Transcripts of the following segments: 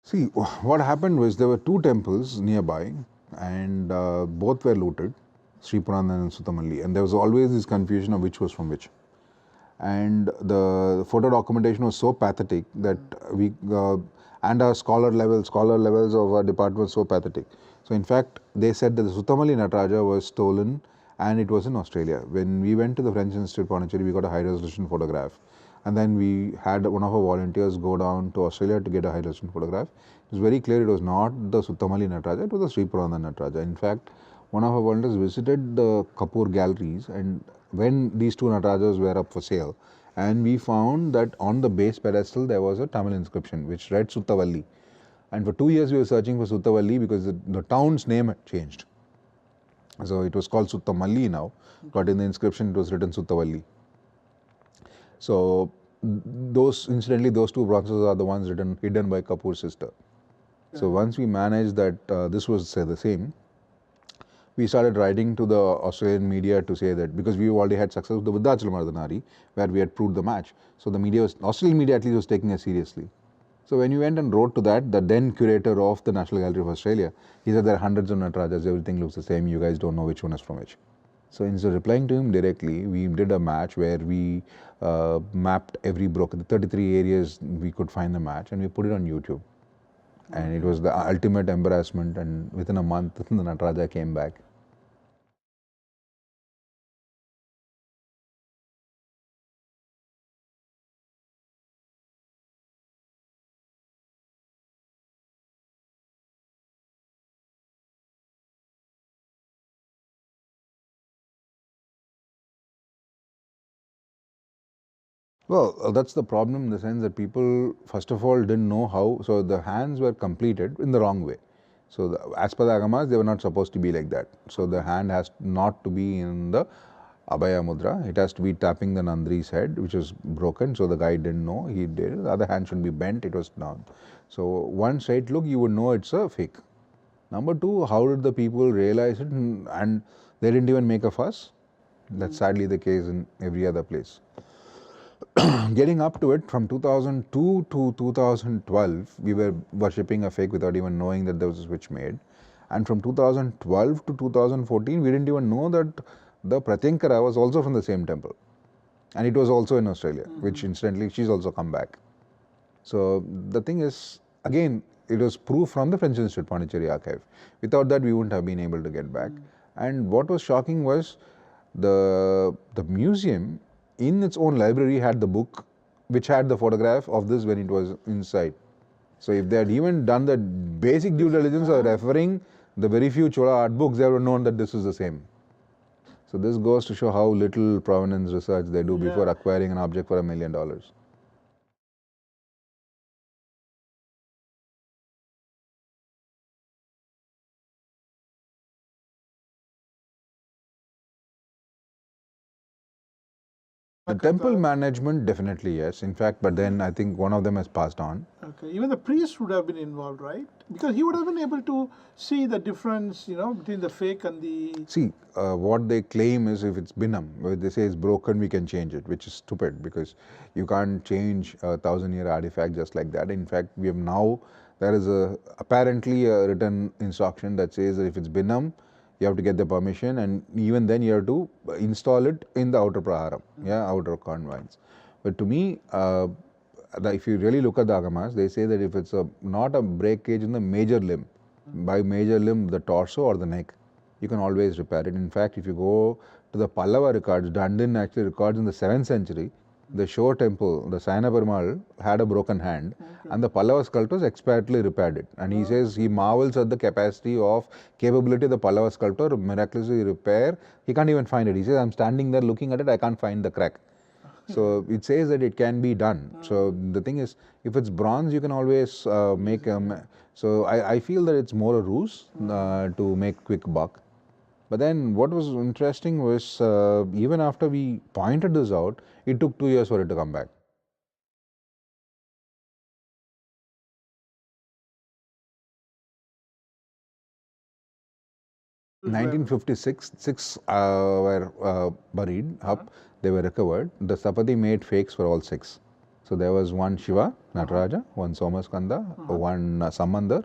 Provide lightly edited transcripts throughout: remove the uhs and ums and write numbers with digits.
See, what happened was there were two temples nearby, and both were looted, Sri Purandan and Sutamalli, and there was always this confusion of which was from which. And the photo documentation was so pathetic that we and our scholar levels of our department was so pathetic. So in fact, they said that the Sutamalli Nataraja was stolen, and it was in Australia. When we went to the French Institute Pondicherry, we got a high resolution photograph, and then we had one of our volunteers go down to Australia to get a high resolution photograph. It was very clear it was not the Sutamalli Nataraja, it was the Sri Purandan Nataraja. In fact, one of our volunteers visited the Kapoor galleries, and when these two Natarajas were up for sale, and we found that on the base pedestal there was a Tamil inscription which read Suttavalli. And for 2 years we were searching for Suttavalli because the town's name had changed. So it was called Suttamalli now, but in the inscription it was written Suttavalli. So incidentally, those two bronzes are the ones hidden by Kapoor's sister. So once we managed that this was the same, we started writing to the Australian media to say that, because we already had success with the Viddhachalam Ardhanari, where we had proved the match. So the Australian media at least was taking us seriously. So when we went and wrote to that, the then curator of the National Gallery of Australia, he said there are hundreds of Natarajas, everything looks the same, you guys don't know which one is from which. So instead of replying to him directly, we did a match where we mapped every broken, the 33 areas we could find the match, and we put it on YouTube. And it was the ultimate embarrassment, and within a month, the Nataraja came back. Well, that's the problem in the sense that people, first of all, didn't know how. So the hands were completed in the wrong way. So as per the agamas, they were not supposed to be like that. So the hand has not to be in the Abhaya Mudra. It has to be tapping the Nandri's head, which was broken. So the guy didn't know. He did. The other hand should be bent. It was down. So one straight look, you would know it's a fake. Number two, how did the people realize it? And they didn't even make a fuss. That's sadly the case in every other place. Getting up to it, from 2002 to 2012, we were worshipping a fake without even knowing that there was a switch made. And from 2012 to 2014, we didn't even know that the Pratyankara was also from the same temple. And it was also in Australia, which incidentally, she's also come back. So the thing is, again, it was proof from the French Institute Pondicherry archive. Without that, we wouldn't have been able to get back. And what was shocking was the museum in its own library had the book which had the photograph of this when it was inside. So if they had even done the basic due diligence of referring the very few Chola art books, they would have known that this is the same. So this goes to show how little provenance research they do before acquiring an object for $1 million. The temple management, definitely yes. In fact, but then I think one of them has passed on. Okay, even the priest would have been involved, right? Because he would have been able to see the difference, between the fake and the. See, what they claim is if it's binam, if they say it's broken, we can change it, which is stupid because you can't change a 1,000-year artifact just like that. In fact, we have now, there is apparently a written instruction that says that if it's binam, you have to get the permission, and even then you have to install it in the outer praharam, outer confines. But to me, if you really look at the agamas, they say that if it's not a breakage in the major limb, by major limb, the torso or the neck, you can always repair it. In fact, if you go to the Pallava records, Dandin actually records in the 7th century, the Shore temple, the Sayana Perumal had a broken hand, and the Pallava sculptors expertly repaired it. And he says he marvels at the capability of the Pallava sculptor to miraculously repair. He can't even find it. He says, I'm standing there looking at it, I can't find the crack. So it says that it can be done. So the thing is, if it's bronze, you can always make a. So I feel that it's more a ruse to make quick buck. But then what was interesting was even after we pointed this out, it took 2 years for it to come back. 1956, six were buried up. They were recovered. The Sapati made fakes for all 6. So there was one Shiva, Nataraja, one Somaskanda, one Samandar,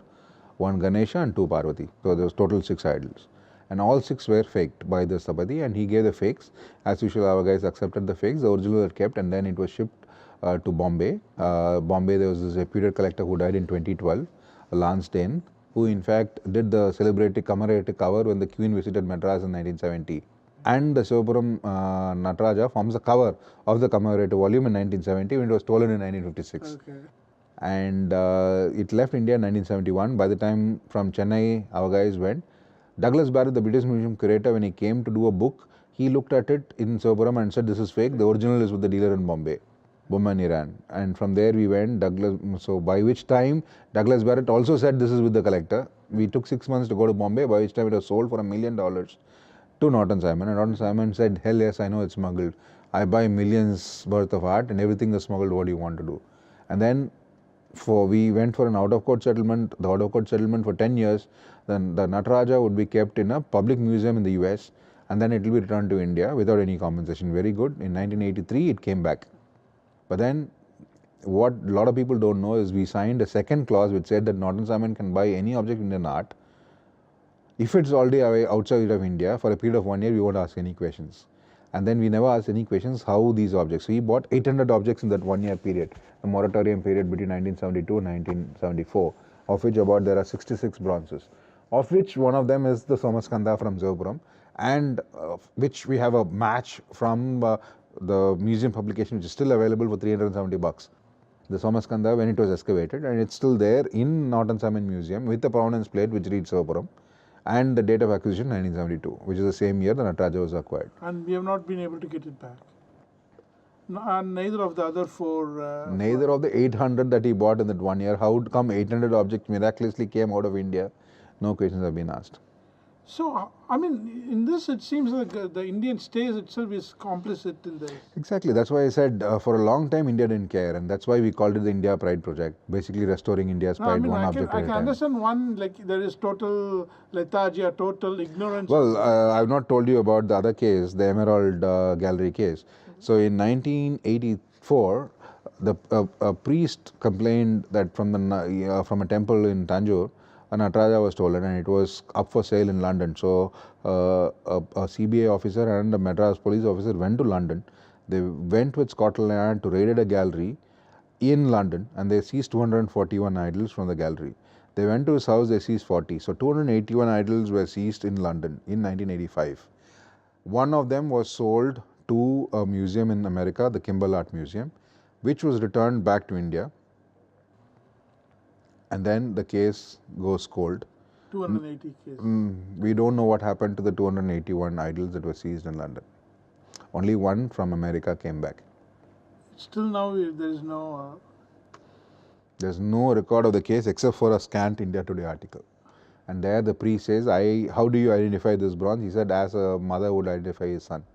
one Ganesha and two Parvati. So there was total 6 idols. And all 6 were faked by the Sabati, and he gave the fakes. As usual, our guys accepted the fakes. The original were kept, and then it was shipped to Bombay. Bombay, there was this reputed collector who died in 2012, Lansdane, who in fact did the celebrated commemorative cover when the Queen visited Madras in 1970. And the Sivapuram Nataraja forms the cover of the commemorative volume in 1970 when it was stolen in 1956. Okay. And it left India in 1971. By the time from Chennai, our guys went. Douglas Barrett, the British Museum curator, when he came to do a book, he looked at it in Sivapuram and said, "This is fake. The original is with the dealer in Bombay, Bomba in Iran." And from there we went. So by which time Douglas Barrett also said, "This is with the collector." We took 6 months to go to Bombay. By which time it was sold for $1 million to Norton Simon, and Norton Simon said, "Hell yes, I know it's smuggled. I buy millions worth of art, and everything is smuggled. What do you want to do?" And then we went for an out-of-court settlement. The out-of-court settlement for 10 years, then the Nataraja would be kept in a public museum in the US, and then it will be returned to India without any compensation. Very good. In 1983, it came back. But then what a lot of people don't know is we signed a second clause which said that Norton Simon can buy any object in Indian art. If it's already away outside of India for a period of 1 year, we won't ask any questions. And then we never asked any questions how these objects. So he bought 800 objects in that 1 year period, the moratorium period between 1972 and 1974, of which about there are 66 bronzes, of which one of them is the Somaskanda from Sivapuram, and which we have a match from the museum publication, which is still available for $370. The Somaskanda, when it was excavated, and it's still there in Norton Simon Museum with the provenance plate which reads Sivapuram, and the date of acquisition 1972, which is the same year the Nataraja was acquired. And we have not been able to get it back. And neither of the other four. Neither of the 800 that he bought in that 1 year. How come 800 objects miraculously came out of India? No questions have been asked. So, I mean, in this it seems like the Indian state itself is complicit in this. Exactly. That's why I said for a long time India didn't care, and that's why we called it the India Pride Project, basically restoring India's No, pride I mean, one I object can, at I a can time. understand one, like there is total lethargy or total ignorance. Well, I've not told you about the other case, the Emerald Gallery case. So in 1984, a priest complained that from a temple in Tanjore, a Nataraja was stolen, and it was up for sale in London. So a CBI officer and a Madras police officer went to London. They went with Scotland Yard to raid a gallery in London, and they seized 241 idols from the gallery. They went to his house, they seized 40. So 281 idols were seized in London in 1985. One of them was sold to a museum in America, the Kimball Art Museum, which was returned back to India. And then the case goes cold. 280 cases. We don't know what happened to the 281 idols that were seized in London. Only one from America came back. Still now there is no. There's no record of the case except for a scant India Today article. And there the priest says, "How do you identify this bronze?" He said, "As a mother would identify his son."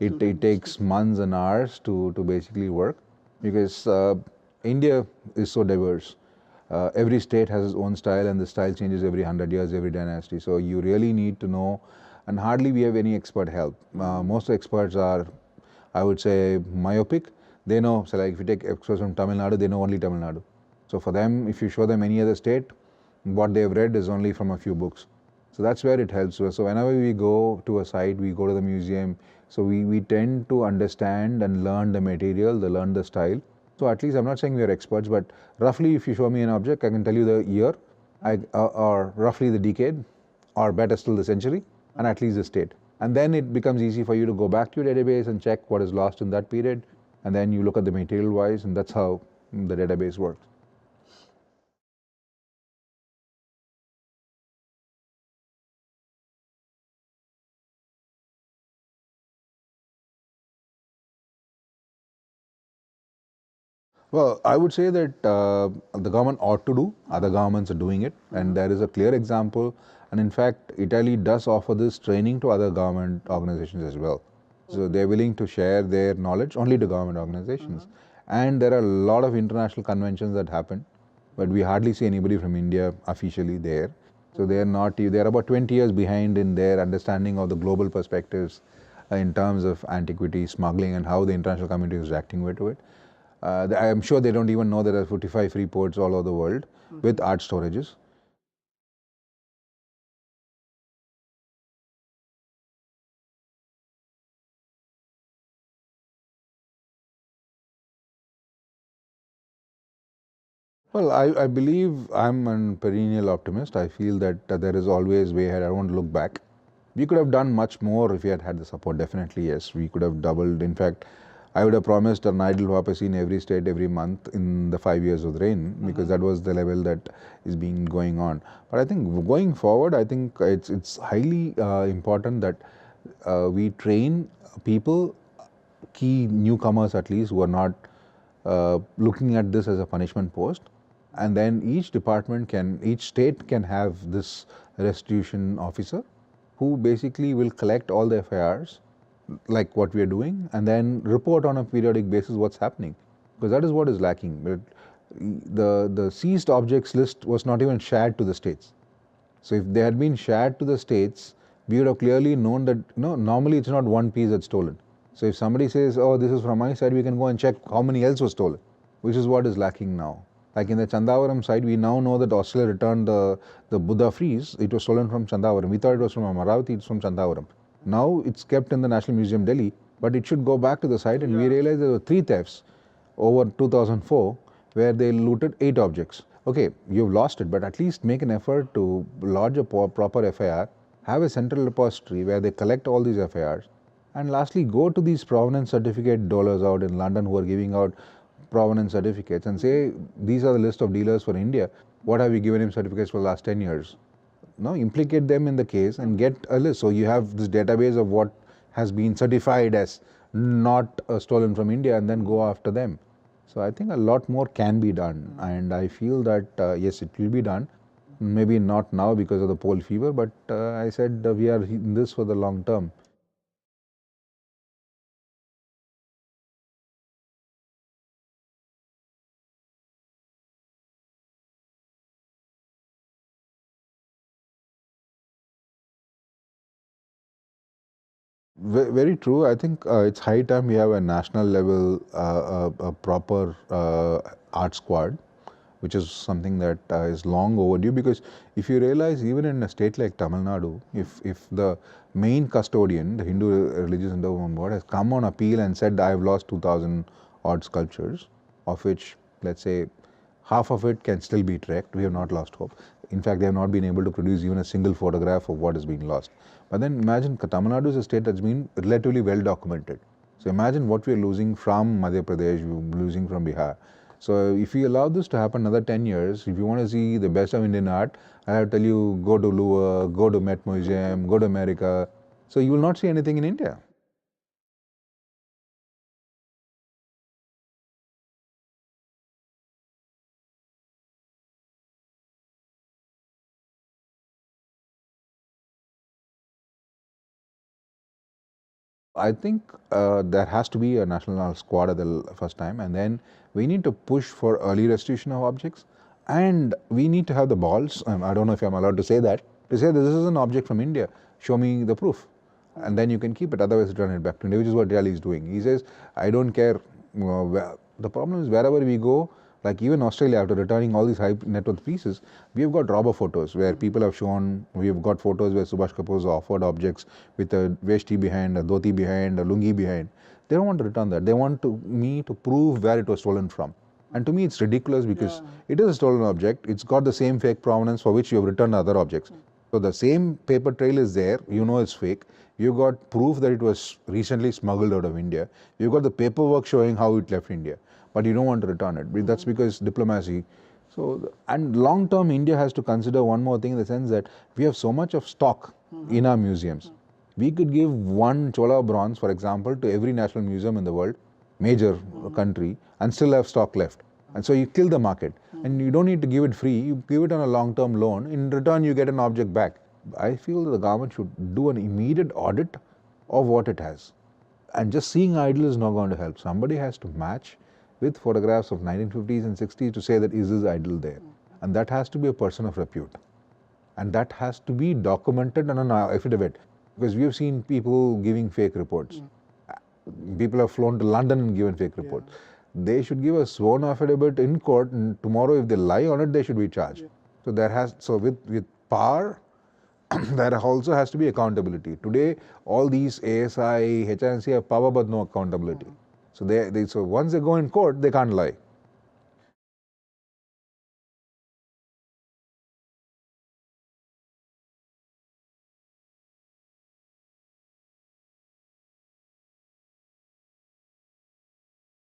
It takes months and hours to basically work, because India is so diverse. Every state has its own style, and the style changes every 100 years, every dynasty. So you really need to know, and hardly we have any expert help. Most experts are, I would say, myopic. They know, so like if you take experts from Tamil Nadu, they know only Tamil Nadu. So for them, if you show them any other state, what they've read is only from a few books. So that's where it helps us. So whenever we go to a site, we go to the museum, so we tend to understand and learn the material, learn the style. So at least I'm not saying we are experts, but roughly if you show me an object, I can tell you the year, or roughly the decade, or better still the century, and at least the state. And then it becomes easy for you to go back to your database and check what is lost in that period, and then you look at the material wise, and that's how the database works. Well, I would say that the government ought to do, other governments are doing it, and there is a clear example. And in fact, Italy does offer this training to other government organizations as well. So they're willing to share their knowledge only to government organizations. And there are a lot of international conventions that happen, but we hardly see anybody from India officially there. So they are not, they are about 20 years behind in their understanding of the global perspectives in terms of antiquity, smuggling, and how the international community is reacting to it. I am sure they don't even know there are 55 free ports all over the world with art storages. Well, I believe I'm a perennial optimist. I feel that there is always way ahead. I don't want to look back. We could have done much more if we had had the support. Definitely, yes. We could have doubled. In fact, I would have promised an idle vapacy in every state every month in the 5 years of the rain, because that was the level that is being going on. But I think going forward, I think it's highly important that we train people, key newcomers at least, who are not looking at this as a punishment post, and then each state can have this restitution officer who basically will collect all the FIRs like what we are doing, and then report on a periodic basis what's happening, because that is what is lacking. But the seized objects list was not even shared to the states. So if they had been shared to the states, we would have clearly known that normally it's not one piece that's stolen. So if somebody says, oh, this is from my side, we can go and check how many else was stolen, which is what is lacking now. Like in the Chandavaram side, we now know that Australia returned the Buddha frieze. It was stolen from Chandavaram. We thought it was from Amaravati, it's from Chandavaram. Now it's kept in the National Museum, Delhi, but it should go back to the site, and we realized there were 3 thefts over 2004 where they looted 8 objects. Okay, you've lost it, but at least make an effort to lodge a proper FIR, have a central repository where they collect all these FIRs, and lastly, go to these provenance certificate dealers out in London who are giving out provenance certificates and say, these are the list of dealers for India. What have you given him certificates for the last 10 years? No, implicate them in the case and get a list. So you have this database of what has been certified as not stolen from India, and then go after them. So I think a lot more can be done, and I feel that yes, it will be done. Maybe not now because of the pole fever, but I said we are in this for the long term. Very true. I think it's high time we have a national level, a proper art squad, which is something that is long overdue. Because if you realize, even in a state like Tamil Nadu, if the main custodian, the Hindu Religious Endowment Board, has come on appeal and said, I have lost 2,000 odd sculptures, of which, let's say, half of it can still be tracked, we have not lost hope. In fact, they have not been able to produce even a single photograph of what is being lost. But then imagine Tamil Nadu is a state that's been relatively well documented. So imagine what we are losing from Madhya Pradesh, we are losing from Bihar. So if we allow this to happen another 10 years, if you want to see the best of Indian art, I have to tell you, go to Louvre, go to Met Museum, go to America. So you will not see anything in India. I think there has to be a national squad at the first time, and then we need to push for early restitution of objects, and we need to have the balls. I don't know if I'm allowed to say that, to say that this is an object from India. Show me the proof, and then you can keep it. Otherwise, return it back to India, which is what Riyali is doing. He says, "I don't care." The problem is wherever we go, like even Australia, after returning all these high net worth pieces, we have got robber photos where people have shown, we have got photos where Subhash Kapoor has offered objects with a veshti behind, a dhoti behind, a lungi behind. They don't want to return that. They want me to prove where it was stolen from. And to me, it's ridiculous because it is a stolen object. It's got the same fake provenance for which you have returned other objects. So the same paper trail is there. You know it's fake. You got proof that it was recently smuggled out of India. You got the paperwork showing how it left India, but you don't want to return it. That's because diplomacy. So, and long term, India has to consider one more thing in the sense that we have so much of stock in our museums. We could give one Chola bronze, for example, to every national museum in the world, major country, and still have stock left. And so you kill the market. And you don't need to give it free, you give it on a long term loan. In return, you get an object back. I feel that the government should do an immediate audit of what it has. And just seeing idle is not going to help. Somebody has to match with photographs of 1950s and 60s to say that is this idol there. And that has to be a person of repute. And that has to be documented on an affidavit. Because we have seen people giving fake reports. People have flown to London and given fake reports. They should give a sworn affidavit in court, and tomorrow if they lie on it, they should be charged. So with power, there also has to be accountability. Today, all these ASI, HRNC have power but no accountability. So once they go in court, they can't lie.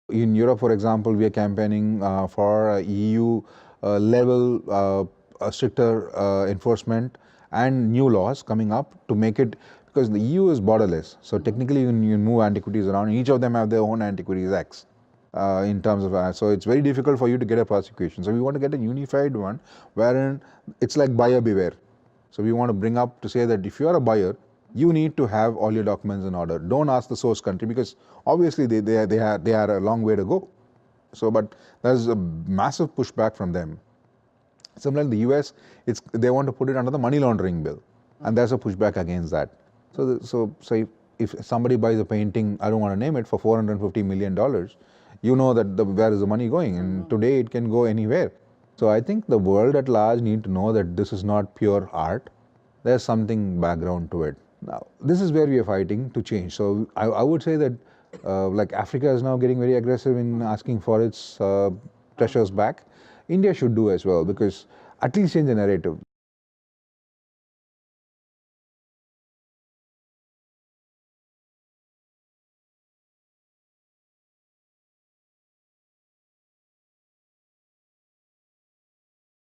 In Europe, for example, we are campaigning for EU level stricter enforcement and new laws coming up to make it, because the EU is borderless. So technically, you move antiquities around. Each of them have their own antiquities acts in terms of so it's very difficult for you to get a prosecution. So we want to get a unified one wherein it's like buyer beware. So we want to bring up to say that if you are a buyer, you need to have all your documents in order. Don't ask the source country, because obviously they are a long way to go. So, but there's a massive pushback from them. Similarly, the US, they want to put it under the money laundering bill, and there's a pushback against that. So if somebody buys a painting, I don't want to name it, for $450 million, you know that where is the money going, and today it can go anywhere. So I think the world at large need to know that this is not pure art. There's something background to it. Now, this is where we are fighting to change. So I would say that like Africa is now getting very aggressive in asking for its treasures back. India should do as well, because at least change the narrative.